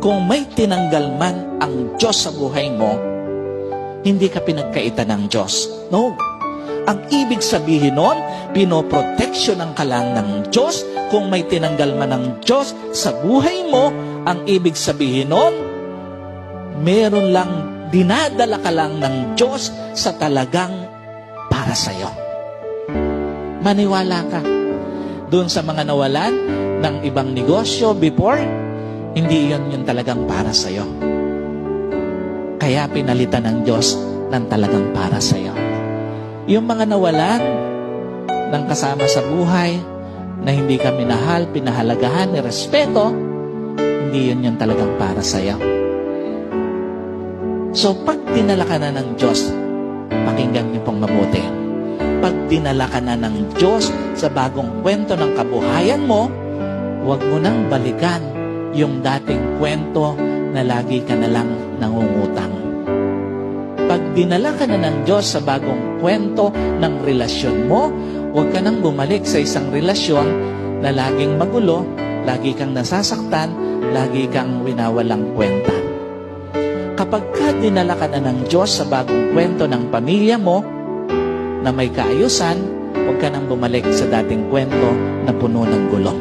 kung may tinanggal man ang Diyos sa buhay mo, hindi ka pinagkaitan ng Diyos. No. Ang ibig sabihin nun, pinoproteksyonan ka lang ng Diyos. Kung may tinanggal man ng Diyos sa buhay mo, ang ibig sabihin nun, meron lang, dinadala ka lang ng Diyos sa talagang para sa'yo. Maniwala ka. Doon sa mga nawalan ng ibang negosyo before, hindi yun talagang para sa'yo. Kaya pinalitan ng Diyos ng talagang para sa'yo. Yung mga nawalan ng kasama sa buhay, na hindi ka minahal, pinahalagahan, nirespeto, hindi yun talagang para sa'yo. So, pag dinala ka na ng Diyos, pakinggan niyo pong mabuti. Pag dinala ka na ng Diyos sa bagong kwento ng kabuhayan mo, huwag mo nang balikan yung dating kwento na lagi ka na lang nangungutang. Pag dinala ka na ng Diyos sa bagong kwento ng relasyon mo, huwag ka nang bumalik sa isang relasyon na laging magulo, lagi kang nasasaktan, lagi kang winawalang kwenta. Kapag ka dinala ka na ng Diyos sa bagong kwento ng pamilya mo na may kaayusan, huwag ka nang bumalik sa dating kwento na puno ng gulo.